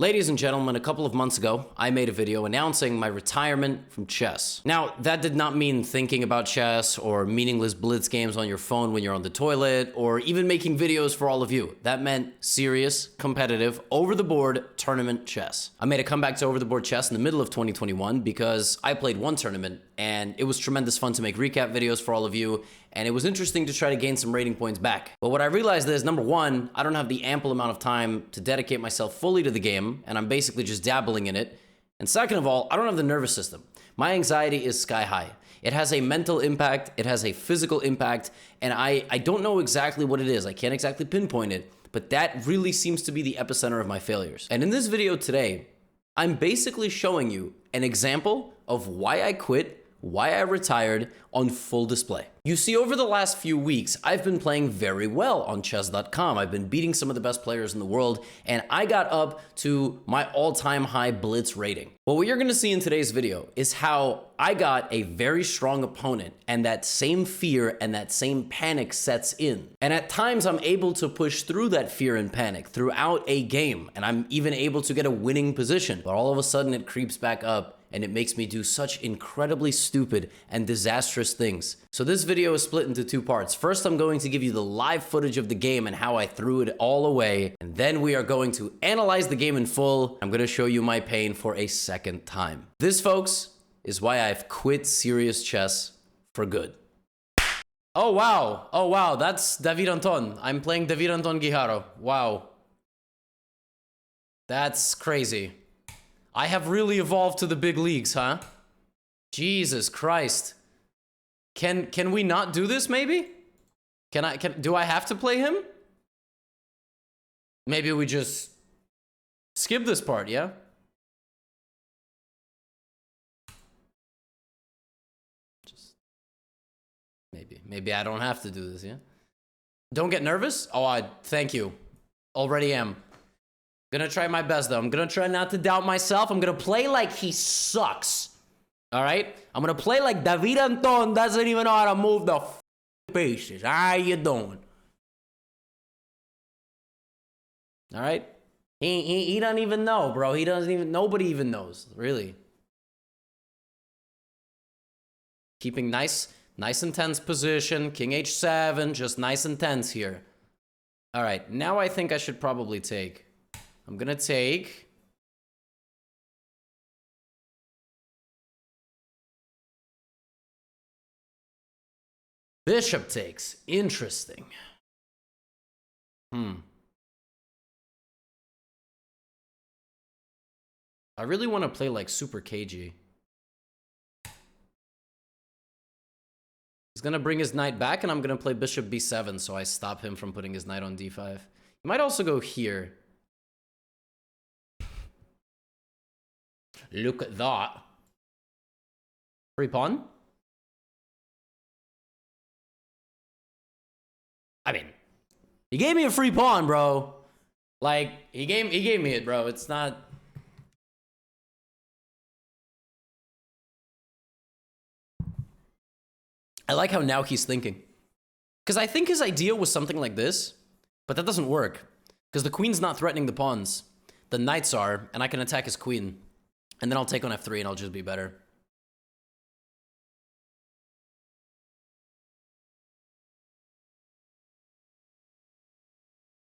Ladies and gentlemen, a couple of months ago, I made a video announcing my retirement from chess. Now, that did not mean thinking about chess or meaningless blitz games on your phone when you're on the toilet or even making videos for all of you. That meant serious, competitive, over-the-board tournament chess. I made a comeback to over-the-board chess in the middle of 2021 because I played one tournament and it was tremendous fun to make recap videos for all of you, and it was interesting to try to gain some rating points back. But what I realized is, number one, I don't have the ample amount of time to dedicate myself fully to the game, and I'm basically just dabbling in it. And second of all, I don't have the nervous system. My anxiety is sky high. It has a mental impact, it has a physical impact, and I don't know exactly what it is. I can't exactly pinpoint it, but that really seems to be the epicenter of my failures. And in this video today, I'm basically showing you an example of why I quit, why I retired, on full display. You see, over the last few weeks, I've been playing very well on chess.com. I've been beating some of the best players in the world, and I got up to my all-time high blitz rating. Well, what you're gonna see in today's video is how I got a very strong opponent, and that same fear and that same panic sets in. And at times, I'm able to push through that fear and panic throughout a game, and I'm even able to get a winning position. But all of a sudden, it creeps back up, and it makes me do such incredibly stupid and disastrous things. So this video is split into two parts. First, I'm going to give you the live footage of the game and how I threw it all away. And then we are going to analyze the game in full. I'm going to show you my pain for a second time. This, folks, is why I've quit serious chess for good. Oh, wow. Oh, wow. That's David Anton. I'm playing David Anton Guijaro. Wow. That's crazy. I have really evolved to the big leagues, huh? Jesus Christ. Can we not do this, maybe? Do I have to play him? Maybe we just skip this part, yeah? Just maybe I don't have to do this, yeah? Don't get nervous? Oh, thank you. Already am. Gonna try my best, though. I'm gonna try not to doubt myself. I'm gonna play like he sucks. All right? I'm gonna play like David Anton doesn't even know how to move the pieces. How you doing? All right? He doesn't even know, bro. He doesn't even, nobody even knows, really. Keeping nice and tense position. King H7, just nice and tense here. All right, now I think I should probably take. I'm gonna take. Bishop takes. Interesting. I really want to play like super cagey. He's gonna bring his knight back, and I'm gonna play bishop b7, so I stop him from putting his knight on d5. He might also go here. Look at that. Free pawn? I mean, he gave me a free pawn, bro. Like, he gave me it, bro. It's not. I like how now he's thinking. Because I think his idea was something like this, but that doesn't work. Because the queen's not threatening the pawns. The knights are, and I can attack his queen. And then I'll take on f3 and I'll just be better.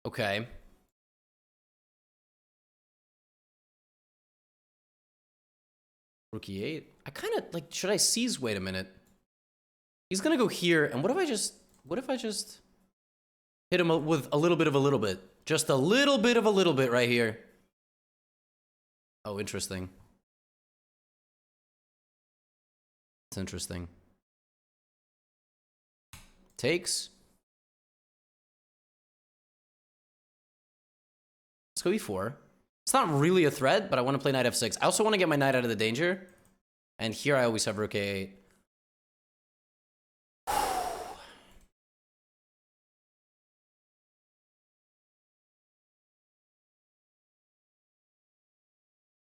Okay. Rook e8. I kind of, like, should I seize? Wait a minute. He's gonna go here, and what if I just hit him with a little bit of a little bit? Just a little bit of a little bit right here. Oh, interesting. It's interesting. Takes. Let's go e4. It's not really a threat, but I want to play knight f6. I also want to get my knight out of the danger. And here I always have rook a8.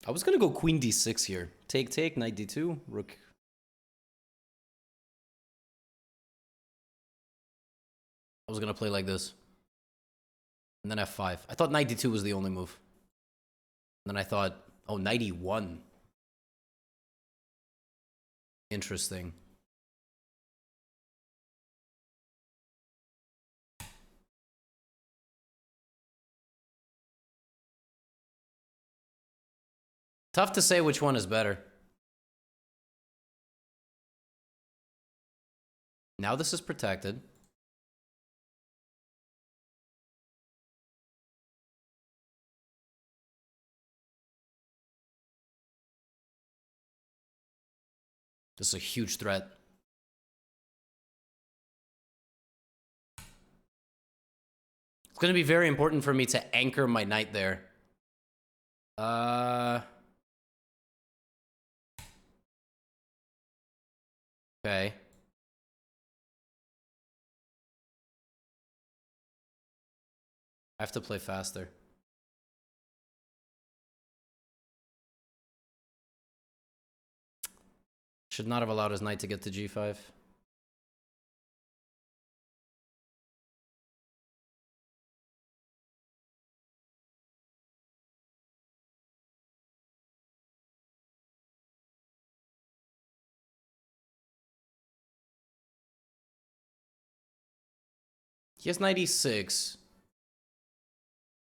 I was going to go queen d6 here. Take, knight d2, rook. I was going to play like this. And then f5. I thought knight d2 was the only move. Then I thought, oh, knight e1. Interesting. Tough to say which one is better. Now this is protected. This is a huge threat. It's going to be very important for me to anchor my knight there. Okay. I have to play faster. Should not have allowed his knight to get to g5. He has knight e6.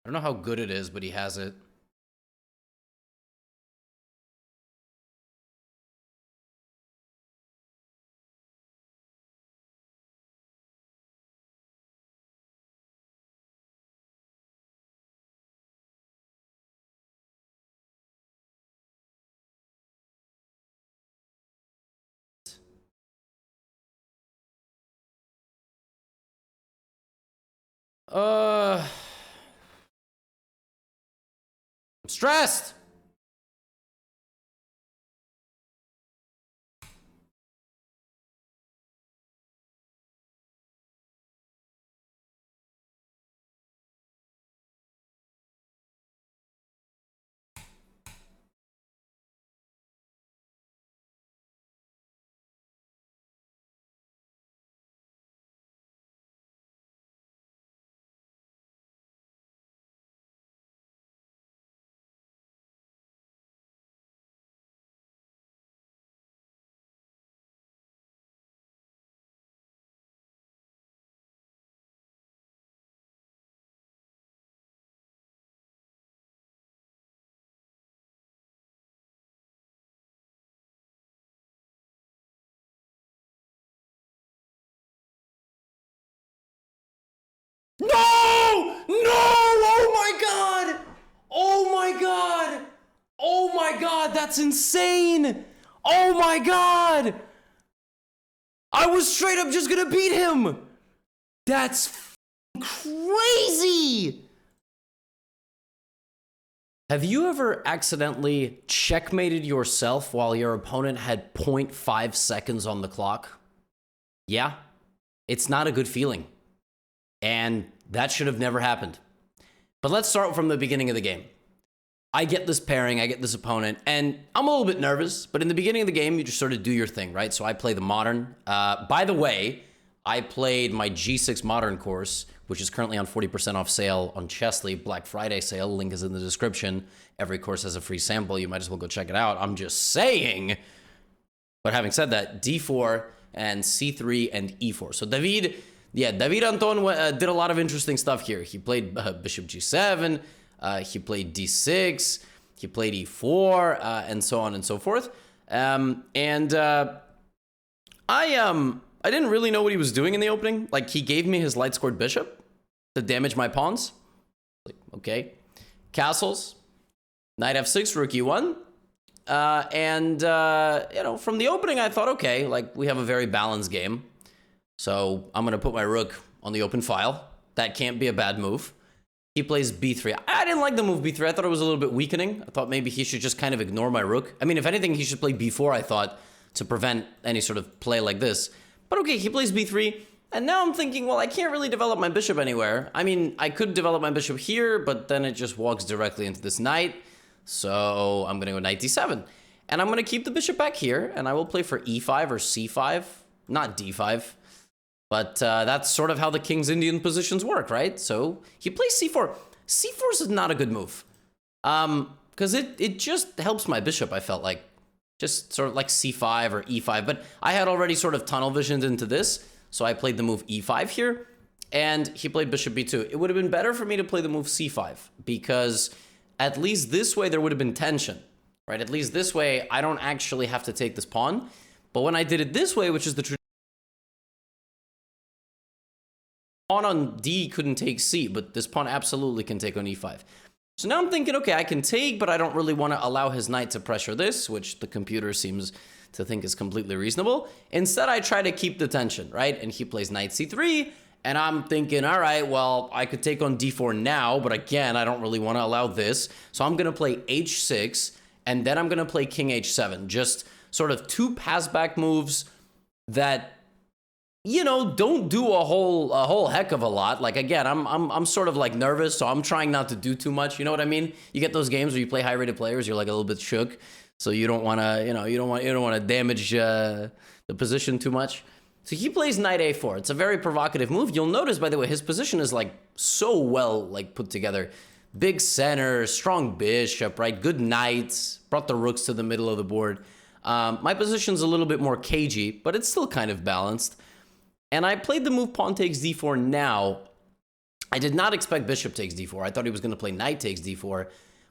I don't know how good it is, but he has it. I'm stressed. No! No! Oh my god! Oh my god! Oh my god, that's insane! Oh my god! I was straight up just gonna beat him! That's crazy! Have you ever accidentally checkmated yourself while your opponent had 0.5 seconds on the clock? Yeah, it's not a good feeling. And that should have never happened. But let's start from the beginning of the game. I get this pairing, I get this opponent, and I'm a little bit nervous, but in the beginning of the game, you just sort of do your thing, right? So I play the modern. By the way, I played my G6 modern course, which is currently on 40% off sale on Chessly, Black Friday sale. Link is in the description. Every course has a free sample. You might as well go check it out. I'm just saying. But having said that, D4 and C3 and E4. So David Anton did a lot of interesting stuff here. He played Bishop G7, he played D6, he played E4, and so on and so forth. I didn't really know what he was doing in the opening. Like, he gave me his light scored bishop to damage my pawns. Like, okay. Castles, knight F6, rook E1. You know, from the opening, I thought, okay, like, we have a very balanced game. So I'm going to put my rook on the open file. That can't be a bad move. He plays b3. I didn't like the move b3. I thought it was a little bit weakening. I thought maybe he should just kind of ignore my rook. I mean, if anything, he should play b4, I thought, to prevent any sort of play like this. But okay, he plays b3. And now I'm thinking, well, I can't really develop my bishop anywhere. I mean, I could develop my bishop here, but then it just walks directly into this knight. So I'm going to go knight d7. And I'm going to keep the bishop back here, and I will play for e5 or c5, not d5. But that's sort of how the King's Indian positions work, right? So he plays c4. c4 is not a good move. because it just helps my bishop, I felt like. Just sort of like c5 or e5, but I had already sort of tunnel visioned into this, so I played the move e5 here, and he played bishop b2. It would have been better for me to play the move c5, because at least this way there would have been tension, right? At least this way I don't actually have to take this pawn, but when I did it this way, which is the traditional pawn on d couldn't take c, but this pawn absolutely can take on e5. So now I'm thinking, okay, I can take, but I don't really want to allow his knight to pressure this, which the computer seems to think is completely reasonable. Instead, I try to keep the tension, right? And he plays knight c3, and I'm thinking, all right, well, I could take on d4 now, but again, I don't really want to allow this. So I'm going to play h6, and then I'm going to play king h7. Just sort of two pass-back moves that, you know, don't do a whole heck of a lot. Like, again, I'm sort of like nervous, so I'm trying not to do too much. You know what I mean? You get those games where you play high-rated players, you're like a little bit shook, so you don't want to, you know, you don't want to damage the position too much. So he plays knight a4. It's a very provocative move. You'll notice, by the way, his position is like so well like put together. Big center, strong bishop, right? Good knights, brought the rooks to the middle of the board. My position's a little bit more cagey, but it's still kind of balanced. And I played the move pawn takes d4 now. I did not expect bishop takes d4. I thought he was going to play knight takes d4.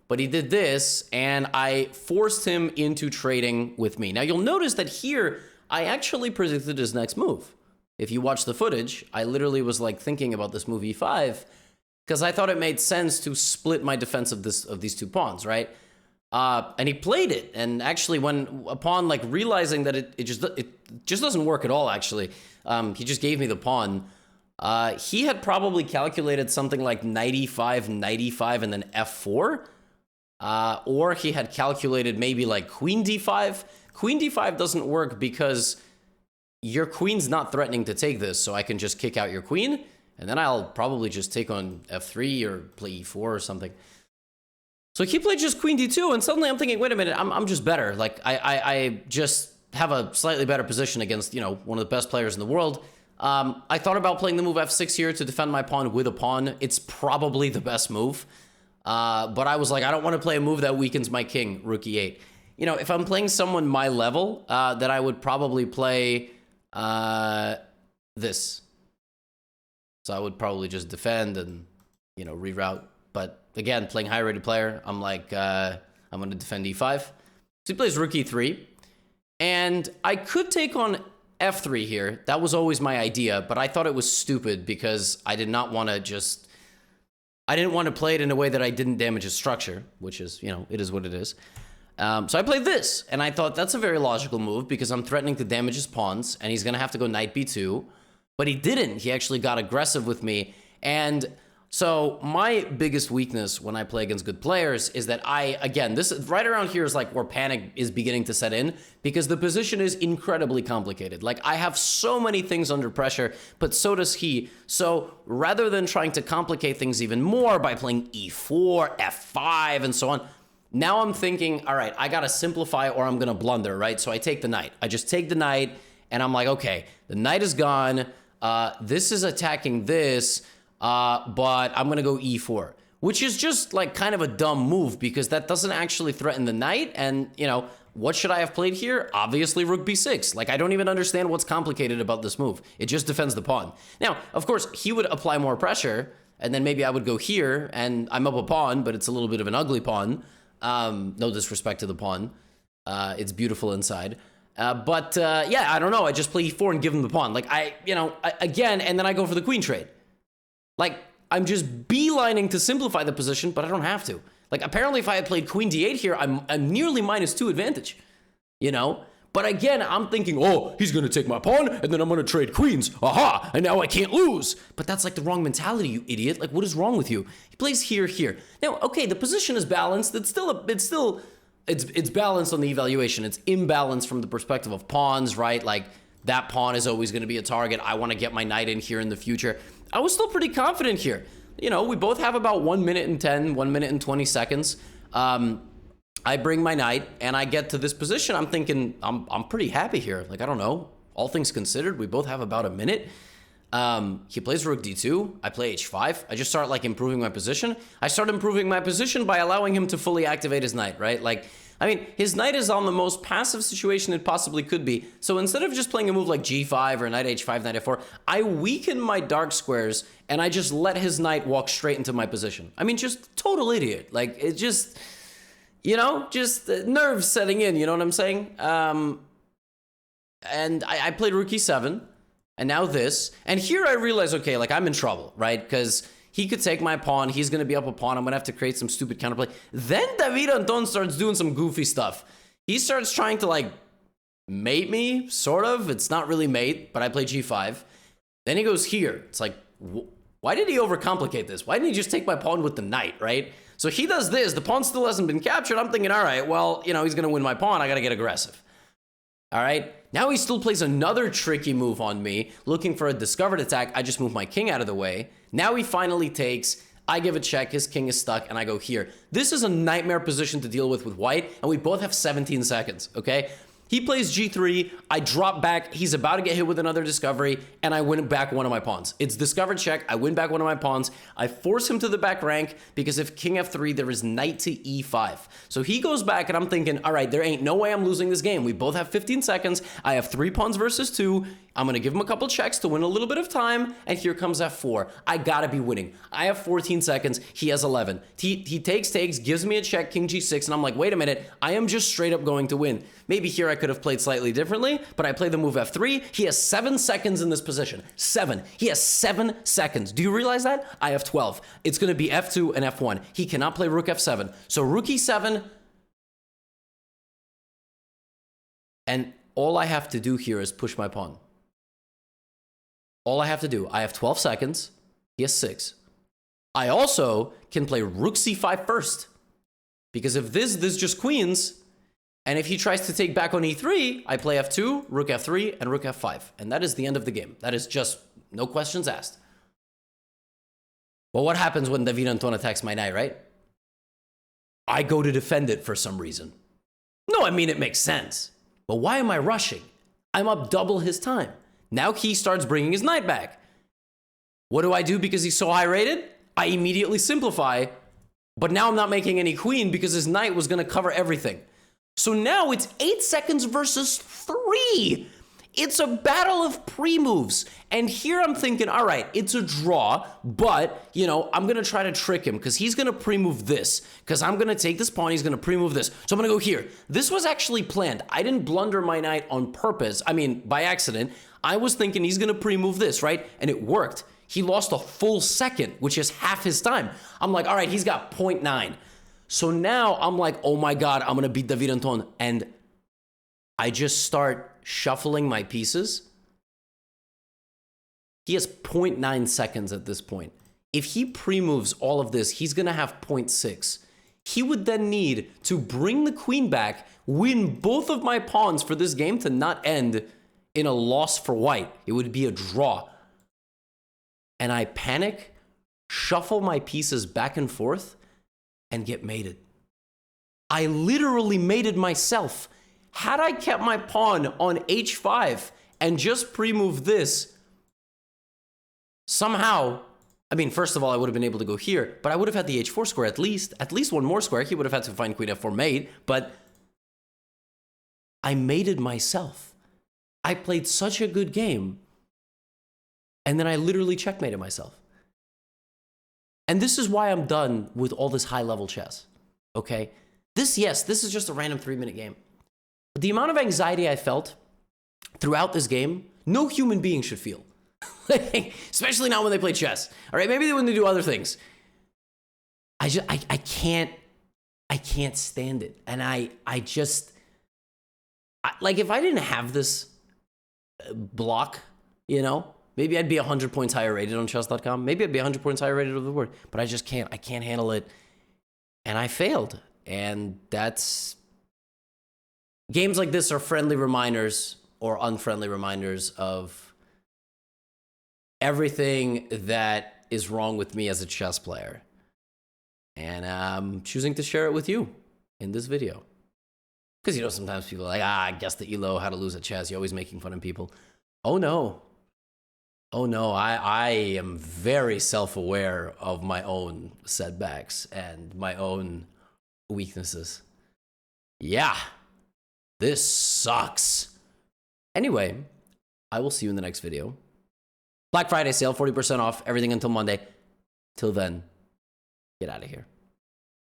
But he did this, and I forced him into trading with me. Now, you'll notice that here, I actually predicted his next move. If you watch the footage, I literally was like thinking about this move e5, because I thought it made sense to split my defense of these two pawns, right? And he played it, and actually, upon like realizing that it just doesn't work at all, actually, he just gave me the pawn. He had probably calculated something like knight e5, and then f4, or he had calculated maybe like queen d5. Queen d5 doesn't work because your queen's not threatening to take this, so I can just kick out your queen, and then I'll probably just take on f3 or play e4 or something. So he played just queen d2, and suddenly I'm thinking, wait a minute, I'm just better. Like, I just have a slightly better position against, you know, one of the best players in the world. I thought about playing the move f6 here to defend my pawn with a pawn. It's probably the best move. But I was like, I don't want to play a move that weakens my king, rook e8. You know, if I'm playing someone my level, then I would probably play this. So I would probably just defend and, you know, reroute. But again, playing high-rated player, I'm like, I'm going to defend e5. So he plays rook e3. And I could take on f3 here. That was always my idea, but I thought it was stupid because I did not want to just... I didn't want to play it in a way that I didn't damage his structure, which is, you know, it is what it is. So I played this, and I thought that's a very logical move because I'm threatening to damage his pawns, and he's going to have to go knight b2. But he didn't. He actually got aggressive with me, and... So my biggest weakness when I play against good players is that again, this right around here is like where panic is beginning to set in because the position is incredibly complicated. Like I have so many things under pressure, but so does he. So rather than trying to complicate things even more by playing e4, f5, and so on, now I'm thinking, all right, I got to simplify or I'm going to blunder, right? So I take the knight. I just take the knight and I'm like, okay, the knight is gone. This is attacking this. But I'm going to go e4, which is just like kind of a dumb move because that doesn't actually threaten the knight. And, you know, what should I have played here? Obviously, rook b6. Like, I don't even understand what's complicated about this move. It just defends the pawn. Now, of course, he would apply more pressure, and then maybe I would go here, and I'm up a pawn, but it's a little bit of an ugly pawn. No disrespect to the pawn. It's beautiful inside. Yeah, I don't know. I just play e4 and give him the pawn. Like, again, and then I go for the queen trade. Like, I'm just beelining to simplify the position, but I don't have to. Like, apparently if I had played queen d8 here, I'm nearly -2 advantage, you know? But again, I'm thinking, oh, he's going to take my pawn, and then I'm going to trade queens. Aha! And now I can't lose. But that's like the wrong mentality, you idiot. Like, what is wrong with you? He plays here, here. Now, okay, the position is balanced. It's balanced on the evaluation. It's imbalanced from the perspective of pawns, right? Like, that pawn is always going to be a target. I want to get my knight in here in the future. I was still pretty confident here. You know, we both have about 1 minute and 1 minute and 20 seconds. I bring my knight and I get to this position. I'm thinking I'm pretty happy here. Like, I don't know. All things considered, we both have about a minute. He plays rook d2. I play h5. I just start like improving my position. I start improving my position by allowing him to fully activate his knight, right? Like, I mean, his knight is on the most passive situation it possibly could be. So instead of just playing a move like g5 or knight h5, knight f4, I weaken my dark squares and I just let his knight walk straight into my position. I mean, just total idiot. Like, it just, you know, just nerves setting in, you know what I'm saying? And I played rook e7, and now this. And here I realize, okay, like, I'm in trouble, right? Because he could take my pawn. He's going to be up a pawn. I'm going to have to create some stupid counterplay. Then David Anton starts doing some goofy stuff. He starts trying to, like, mate me, sort of. It's not really mate, but I play g5. Then he goes here. It's like, why did he overcomplicate this? Why didn't he just take my pawn with the knight, right? So he does this. The pawn still hasn't been captured. I'm thinking, all right, well, you know, he's going to win my pawn. I got to get aggressive. All right. Now he still plays another tricky move on me, looking for a discovered attack. I just move my king out of the way. Now he finally takes. I give a check. His king is stuck, and I go here. This is a nightmare position to deal with white, and we both have 17 seconds, okay? He plays g3, I drop back, he's about to get hit with another discovery, and I win back one of my pawns. It's discovered check, I win back one of my pawns, I force him to the back rank, because if king f3, there is knight to e5. So he goes back, and I'm thinking, all right, there ain't no way I'm losing this game. We both have 15 seconds, I have 3 pawns versus 2, I'm gonna give him a couple checks to win a little bit of time, and here comes f4. I gotta be winning. I have 14 seconds, he has 11. He takes, gives me a check, king g6, and I'm like, wait a minute, I am just straight up going to win. Maybe here I could have played slightly differently, but I play the move f3. He has 7 seconds in this position. 7. He has 7 seconds. Do you realize that? I have 12. It's gonna be f2 and f1. He cannot play rook f7. So rook e7, and all I have to do here is push my pawn. All I have to do, I have 12 seconds, he has 6. I also can play rook c5 first, because if this just queens, and if he tries to take back on e3, I play f2, rook f3, and rook f5, and that is the end of the game. That is just no questions asked. Well, what happens when David Anton attacks my knight, right? I go to defend it for some reason. No, I mean, it makes sense. But why am I rushing? I'm up double his time. Now he starts bringing his knight back. What do I do because he's so high rated? I immediately simplify, but now I'm not making any queen because his knight was going to cover everything. So now it's 8 seconds versus 3. It's a battle of pre-moves. And here I'm thinking, all right, it's a draw, but, you know, I'm going to try to trick him because he's going to pre-move this, because I'm going to take this pawn, he's going to pre-move this. So I'm going to go here. This was actually planned. I didn't blunder my knight on purpose. I mean, by accident. I was thinking he's going to pre-move this, right? And it worked. He lost a full second, which is half his time. I'm like, all right, he's got 0.9. So now I'm like, oh my God, I'm going to beat David Anton. And I just start shuffling my pieces. He has 0.9 seconds at this point. If he pre-moves all of this, he's going to have 0.6. He would then need to bring the queen back, win both of my pawns for this game to not end in a loss for white. It would be a draw. And I panic, shuffle my pieces back and forth, and get mated. I literally mated myself. Had I kept my pawn on h5 and just pre-moved this, somehow, I mean, first of all, I would have been able to go here, but I would have had the h4 square at least one more square. He would have had to find queen f4 mate, but I mated myself. I played such a good game, and then I literally checkmated myself. And this is why I'm done with all this high-level chess, okay? This is just a random 3-minute game. But the amount of anxiety I felt throughout this game, no human being should feel. Especially not when they play chess. All right, maybe when they do other things. I can't stand it. And like, if I didn't have this block, you know, maybe I'd be 100 points higher rated on chess.com. Maybe I'd be 100 points higher rated over the board. But I just can't. I can't handle it. And I failed. And that's... Games like this are friendly reminders or unfriendly reminders of everything that is wrong with me as a chess player. And I'm choosing to share it with you in this video. Because, you know, sometimes people are like, I guess the ELO, how to lose at chess. You're always making fun of people. Oh, no. Oh no, I am very self-aware of my own setbacks and my own weaknesses. Yeah, this sucks. Anyway, I will see you in the next video. Black Friday sale, 40% off, everything until Monday. Till then, get out of here.